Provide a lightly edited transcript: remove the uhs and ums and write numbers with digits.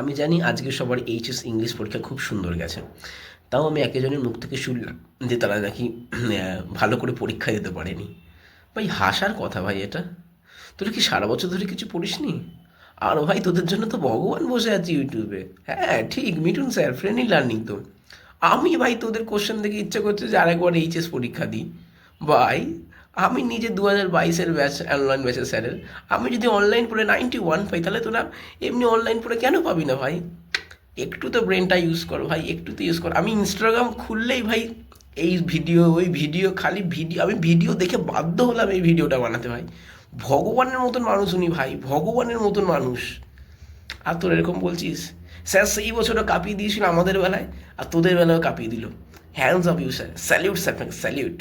আমি জানি আজকে সবার এইচএস ইংলিশ পরীক্ষা খুব সুন্দর গেছে। তাও আমি একেকজনের মুখ থেকে শুনলাম যে তারা নাকি ভালো করে পরীক্ষা দিতে পারেনি। ভাই হাসার কথা ভাই এটা। তোরা কি সারা বছর ধরে কিছু পড়িসনি? আর ভাই তোদের জন্য তো ভগবান বসে আছে ইউটিউবে। হ্যাঁ ঠিক, মিঠুন স্যার ফ্রেন্ডলি লার্নিং তো। আমি ভাই তোদের কোশ্চেন দেখে ইচ্ছা করছে যে আরেকবার এইচএস পরীক্ষা দিই। ভাই আমি নিজে 2022-এর ব্যাচ, অনলাইন ব্যাচের স্যারের। আমি যদি অনলাইন পড়ে 91 পাই তাহলে তোরা এমনি অনলাইন পড়ে কেন পাবি না ভাই? একটু তো ব্রেনটা ইউজ কর ভাই, একটু তো ইউজ কর। আমি ইনস্টাগ্রাম খুললেই ভাই এই ভিডিও ওই ভিডিও, খালি ভিডিও। আমি ভিডিও দেখে বাধ্য হলাম এই ভিডিওটা বানাতে ভাই। ভগবানের মতন মানুষ উনি ভাই, ভগবানের মতন মানুষ। আর তোর এরকম বলছিস? স্যার সেই বছরও কাঁপিয়ে দিয়েছিল আমাদের বেলায়, আর তোদের বেলায়ও কাঁপিয়ে দিল। Hands off you sir, salute sir, salute.